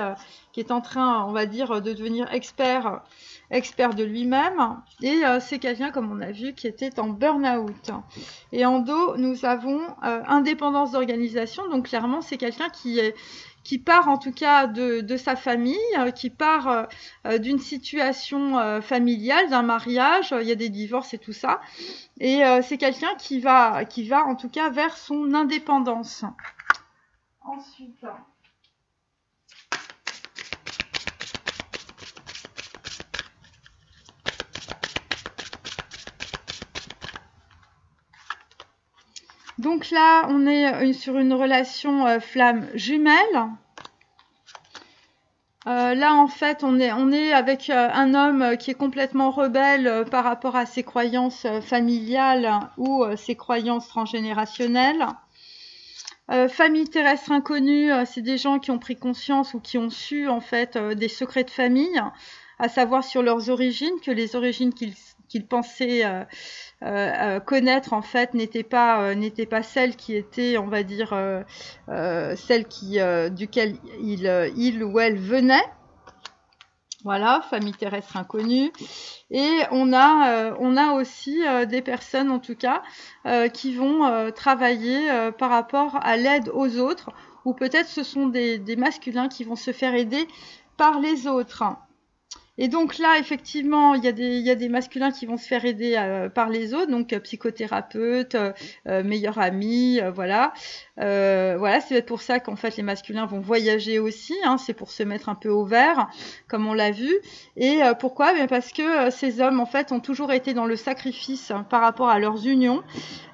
est en train, on va dire, de devenir expert de lui-même. Et c'est quelqu'un, comme on a vu, qui était en burn-out. Et en dos, nous avons indépendance d'organisation. Donc clairement, c'est quelqu'un qui part en tout cas de sa famille, qui part d'une situation familiale, d'un mariage, il y a des divorces et tout ça. Et c'est quelqu'un qui va en tout cas vers son indépendance. Ensuite... Donc là, on est sur une relation flamme jumelle. Là, en fait, on est avec un homme qui est complètement rebelle par rapport à ses croyances familiales ou ses croyances transgénérationnelles. Famille terrestre inconnue, c'est des gens qui ont pris conscience ou qui ont su, en fait, des secrets de famille, à savoir sur leurs origines, que les origines qu'ils pensaient connaître en fait n'étaient pas celles qui étaient, on va dire, celles duquel il ou elle venait. Voilà, famille terrestre inconnue. Et on a aussi des personnes en tout cas qui vont travailler par rapport à l'aide aux autres, ou peut-être ce sont des masculins qui vont se faire aider par les autres. Et donc là, effectivement, il y a des masculins qui vont se faire aider par les autres, donc psychothérapeute, meilleur ami, voilà. Voilà, c'est pour ça qu'en fait les masculins vont voyager aussi, hein, c'est pour se mettre un peu au vert, comme on l'a vu. Et pourquoi? Bien parce que ces hommes, en fait, ont toujours été dans le sacrifice par rapport à leurs unions.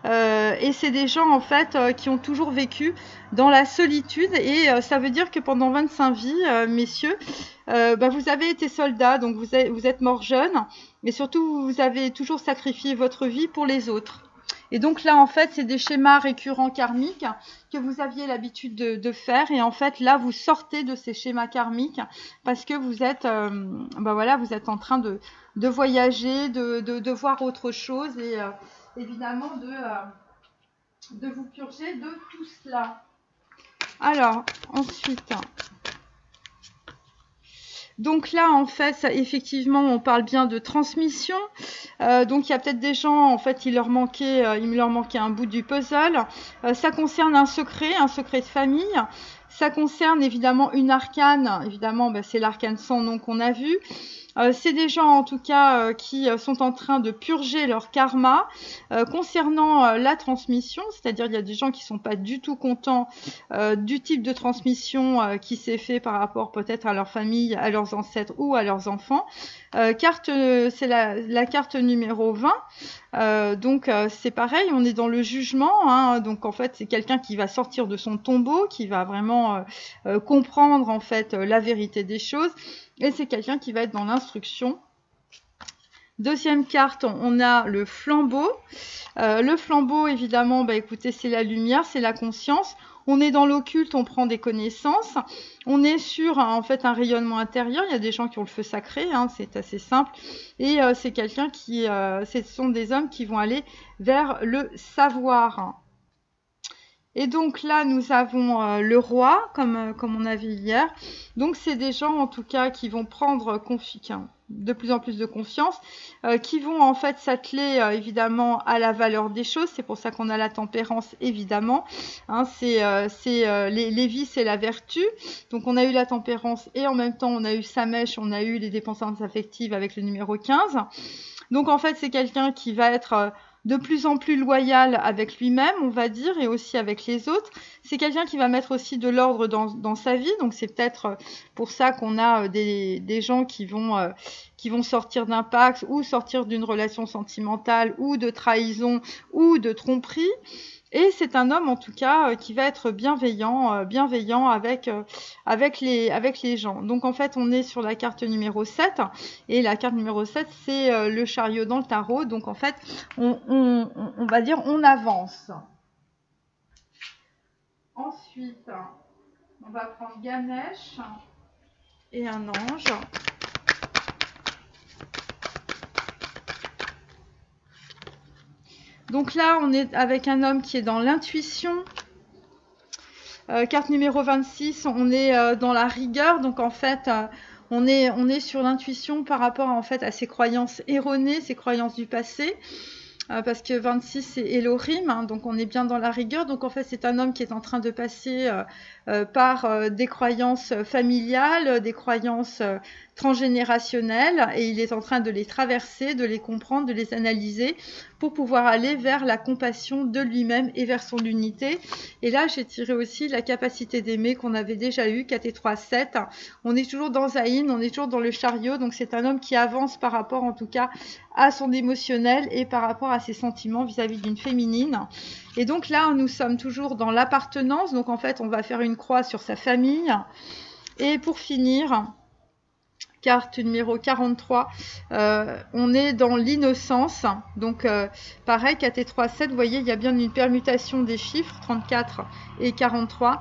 Et c'est des gens, en fait, qui ont toujours vécu dans la solitude. Et ça veut dire que pendant 25 vies, messieurs, vous avez été soldats, donc vous êtes morts jeunes. Et surtout, vous avez toujours sacrifié votre vie pour les autres. Et donc là, en fait, c'est des schémas récurrents karmiques que vous aviez l'habitude de faire. Et en fait, là, vous sortez de ces schémas karmiques parce que vous êtes, voilà, vous êtes en train de voyager, de voir autre chose et évidemment de vous purger de tout cela. Alors, ensuite... Donc là, en fait, effectivement, on parle bien de transmission. Donc il y a peut-être des gens, en fait, il leur manquait un bout du puzzle. Ça concerne un secret de famille. Ça concerne évidemment une arcane. Évidemment, c'est l'arcane sans nom qu'on a vu. C'est des gens en tout cas qui sont en train de purger leur karma concernant la transmission, c'est-à-dire il y a des gens qui sont pas du tout contents du type de transmission qui s'est fait par rapport peut-être à leur famille, à leurs ancêtres ou à leurs enfants. C'est la carte numéro 20. Donc c'est pareil, on est dans le jugement, hein, donc en fait c'est quelqu'un qui va sortir de son tombeau, qui va vraiment comprendre en fait la vérité des choses. Et c'est quelqu'un qui va être dans l'instruction. Deuxième carte, on a le flambeau. Le flambeau, évidemment, écoutez, c'est la lumière, c'est la conscience. On est dans l'occulte, on prend des connaissances. On est sur, en fait, un rayonnement intérieur. Il y a des gens qui ont le feu sacré, hein, c'est assez simple. Et c'est quelqu'un ce sont des hommes qui vont aller vers le savoir. Et donc là, nous avons le roi, comme on a vu hier. Donc c'est des gens, en tout cas, qui vont prendre confiance. de plus en plus de confiance, qui vont en fait s'atteler évidemment à la valeur des choses. C'est pour ça qu'on a la tempérance évidemment. Hein, les vices et la vertu. Donc on a eu la tempérance et en même temps on a eu sa mèche, on a eu les dépendances affectives avec le numéro 15. Donc en fait c'est quelqu'un qui va être de plus en plus loyal avec lui-même, on va dire, et aussi avec les autres. C'est quelqu'un qui va mettre aussi de l'ordre dans sa vie, donc c'est peut-être pour ça qu'on a des gens qui vont sortir d'un pacte ou sortir d'une relation sentimentale ou de trahison ou de tromperie. Et c'est un homme en tout cas qui va être bienveillant avec les gens. Donc en fait on est sur la carte numéro 7 et la carte numéro 7 c'est le chariot dans le tarot. Donc en fait on va dire on avance. Ensuite on va prendre Ganesh et un ange. Donc là, on est avec un homme qui est dans l'intuition. Carte numéro 26, on est dans la rigueur. Donc en fait, on est sur l'intuition par rapport en fait à ses croyances erronées, ses croyances du passé. Parce que 26 c'est Elohim, hein, donc on est bien dans la rigueur. Donc en fait c'est un homme qui est en train de passer par des croyances familiales, des croyances transgénérationnelles, et il est en train de les traverser, de les comprendre, de les analyser pour pouvoir aller vers la compassion de lui-même et vers son unité. Et là j'ai tiré aussi la capacité d'aimer qu'on avait déjà eu, 4 et 3, 7. On est toujours dans Zayn, on est toujours dans le chariot, donc c'est un homme qui avance par rapport en tout cas à son émotionnel et par rapport à ses sentiments vis-à-vis d'une féminine. Et donc là, nous sommes toujours dans l'appartenance. Donc en fait, on va faire une croix sur sa famille. Et pour finir, carte numéro 43, on est dans l'innocence. Donc pareil, 4 et 3, 7, vous voyez, il y a bien une permutation des chiffres, 34 et 43.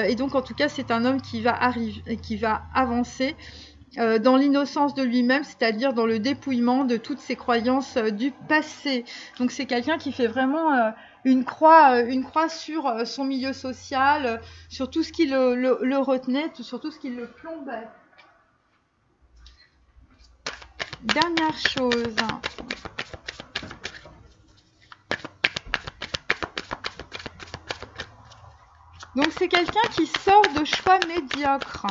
Et donc en tout cas, c'est un homme qui va avancer dans l'innocence de lui-même, c'est-à-dire dans le dépouillement de toutes ses croyances du passé. Donc c'est quelqu'un qui fait vraiment une croix sur son milieu social, sur tout ce qui le retenait, sur tout ce qui le plombait. Dernière chose. Donc c'est quelqu'un qui sort de choix médiocres.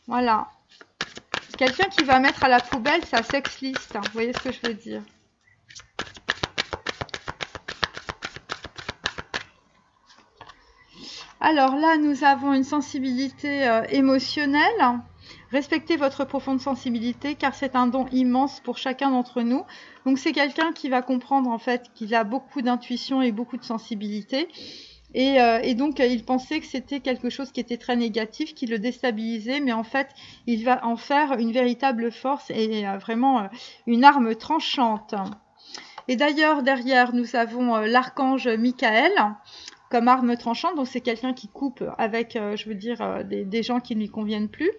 Voilà. Quelqu'un qui va mettre à la poubelle sa sex list. Vous voyez ce que je veux dire? Alors là, nous avons une sensibilité émotionnelle. Respectez votre profonde sensibilité car c'est un don immense pour chacun d'entre nous. Donc c'est quelqu'un qui va comprendre en fait qu'il a beaucoup d'intuition et beaucoup de sensibilité. Et donc, il pensait que c'était quelque chose qui était très négatif, qui le déstabilisait, mais en fait, il va en faire une véritable force et vraiment une arme tranchante. Et d'ailleurs, derrière, nous avons l'archange Michael comme arme tranchante. Donc, c'est quelqu'un qui coupe avec, des gens qui ne lui conviennent plus.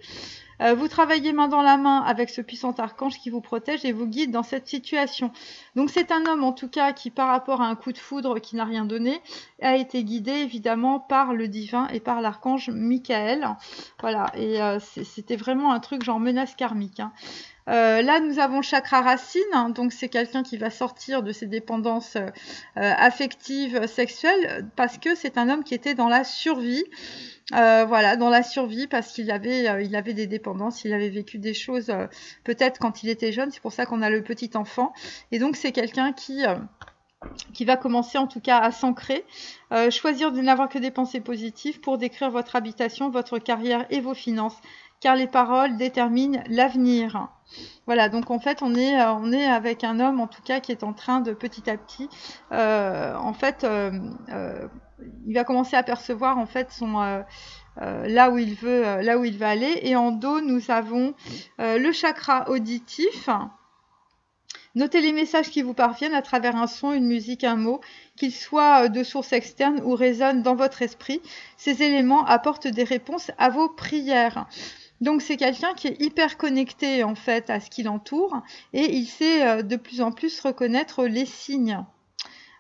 Vous travaillez main dans la main avec ce puissant archange qui vous protège et vous guide dans cette situation. Donc c'est un homme en tout cas qui par rapport à un coup de foudre qui n'a rien donné a été guidé évidemment par le divin et par l'archange Michael. Voilà, et c'était vraiment un truc genre menace karmique. Hein. Là, nous avons le chakra racine, hein, donc c'est quelqu'un qui va sortir de ses dépendances affectives, sexuelles, parce que c'est un homme qui était dans la survie. Voilà, dans la survie parce qu'il avait des dépendances, il avait vécu des choses peut-être quand il était jeune, c'est pour ça qu'on a le petit enfant. Et donc c'est quelqu'un qui va commencer en tout cas à s'ancrer, choisir de n'avoir que des pensées positives pour décrire votre habitation, votre carrière et vos finances, car les paroles déterminent l'avenir. Voilà, donc en fait on est avec un homme en tout cas qui est en train de petit à petit, il va commencer à percevoir en fait là où il veut aller. Et en dos nous avons le chakra auditif. Notez les messages qui vous parviennent à travers un son, une musique, un mot, qu'ils soient de source externe ou résonnent dans votre esprit. Ces éléments apportent des réponses à vos prières. Donc c'est quelqu'un qui est hyper connecté en fait à ce qui l'entoure et il sait de plus en plus reconnaître les signes.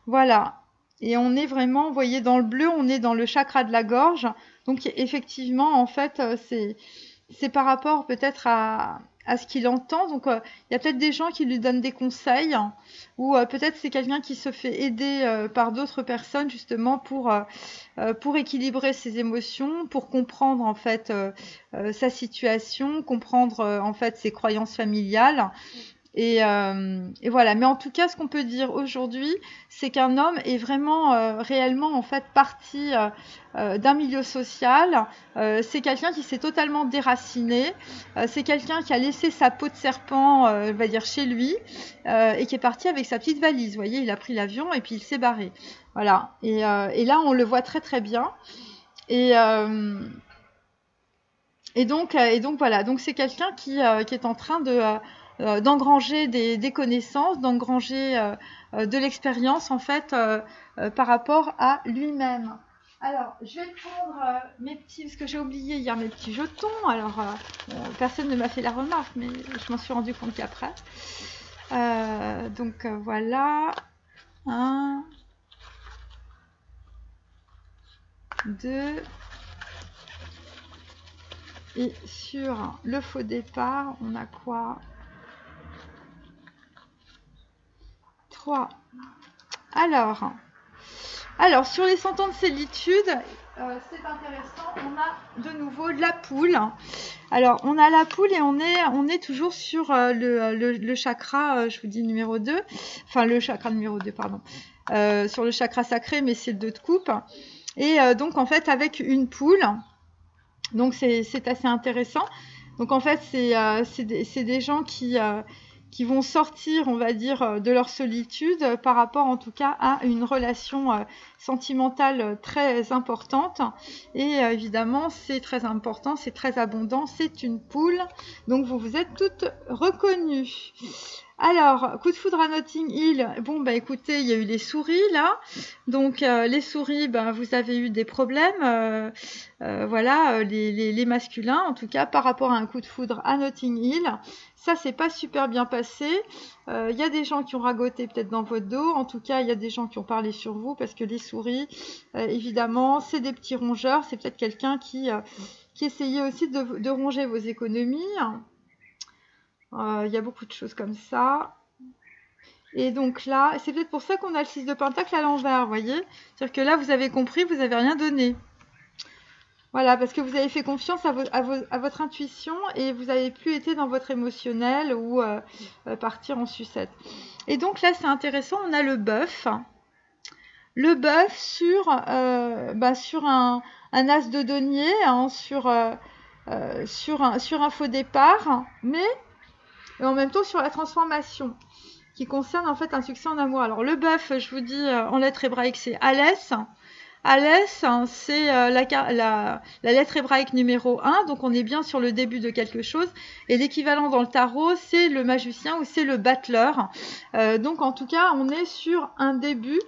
Voilà. Et on est vraiment, vous voyez, dans le bleu, on est dans le chakra de la gorge. Donc effectivement, en fait, c'est par rapport peut-être à à ce qu'il entend. Donc, il y a peut-être des gens qui lui donnent des conseils, hein, ou peut-être c'est quelqu'un qui se fait aider par d'autres personnes justement pour équilibrer ses émotions, pour comprendre en fait sa situation, comprendre en fait ses croyances familiales. Et voilà. Mais en tout cas, ce qu'on peut dire aujourd'hui, c'est qu'un homme est vraiment réellement en fait parti d'un milieu social. C'est quelqu'un qui s'est totalement déraciné. C'est quelqu'un qui a laissé sa peau de serpent, on va dire, chez lui, et qui est parti avec sa petite valise. Vous voyez, il a pris l'avion et puis il s'est barré. Voilà. Et là, on le voit très très bien. Et donc voilà. Donc c'est quelqu'un qui est en train d'engranger des connaissances, d'engranger de l'expérience en fait par rapport à lui-même. Alors, je vais prendre mes petits, parce que j'ai oublié hier mes petits jetons. Alors, personne ne m'a fait la remarque, mais je m'en suis rendu compte qu'après. Donc voilà. 1, 2. Et sur le faux départ, on a quoi? 3. Alors, sur les 100 ans de solitude, c'est intéressant, on a de nouveau la poule. Alors, on a la poule et on est toujours sur le chakra, je vous dis numéro 2, enfin le chakra numéro 2, pardon, sur le chakra sacré, mais c'est le 2 de coupe. Et donc, en fait, avec une poule, donc c'est assez intéressant. Donc, en fait, c'est des gens qui vont sortir, on va dire, de leur solitude par rapport en tout cas à une relation sentimentale très importante. Et évidemment, c'est très important, c'est très abondant, c'est une poule. Donc, vous vous êtes toutes reconnues. Alors, coup de foudre à Notting Hill. Bon, bah écoutez, il y a eu les souris là. Donc, les souris, bah, vous avez eu des problèmes. Voilà, les masculins, en tout cas, par rapport à un coup de foudre à Notting Hill. Ça, c'est pas super bien passé. Il y a des gens qui ont ragoté peut-être dans votre dos. En tout cas, il y a des gens qui ont parlé sur vous parce que les souris, évidemment, c'est des petits rongeurs. C'est peut-être quelqu'un qui essayait aussi de ronger vos économies. Il y a beaucoup de choses comme ça. Et donc là, c'est peut-être pour ça qu'on a le 6 de pentacle à l'envers, vous voyez. C'est-à-dire que là, vous avez compris, vous n'avez rien donné. Voilà, parce que vous avez fait confiance à votre intuition et vous n'avez plus été dans votre émotionnel ou partir en sucette. Et donc là, c'est intéressant, on a le bœuf. Le bœuf sur un as de denier, hein, sur un faux départ, mais en même temps sur la transformation qui concerne en fait un succès en amour. Alors le bœuf, je vous dis en lettres hébraïques, c'est Alès. Alès, c'est la lettre hébraïque numéro 1, donc on est bien sur le début de quelque chose. Et l'équivalent dans le tarot, c'est le magicien ou c'est le battleur. Donc en tout cas, on est sur un début.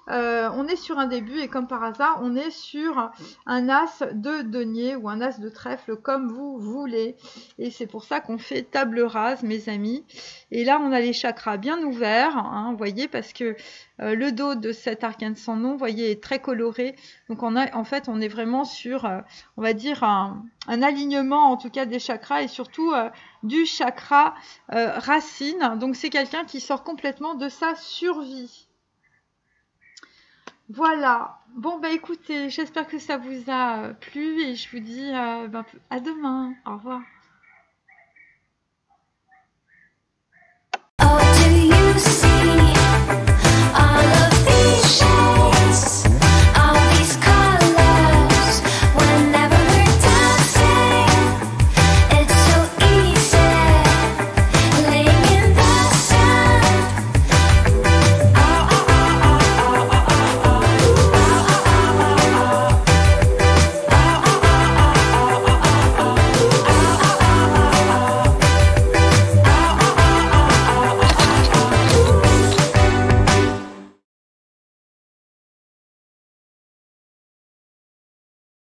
Et comme par hasard, on est sur un as de denier ou un as de trèfle comme vous voulez. Et c'est pour ça qu'on fait table rase, mes amis. Et là, on a les chakras bien ouverts, hein, vous voyez, parce que le dos de cet arcane sans nom, vous voyez, est très coloré. Donc on est vraiment sur, on va dire, un alignement en tout cas des chakras et surtout du chakra racine. Donc c'est quelqu'un qui sort complètement de sa survie. Voilà. Bon, bah écoutez, j'espère que ça vous a plu et je vous dis à demain. Au revoir.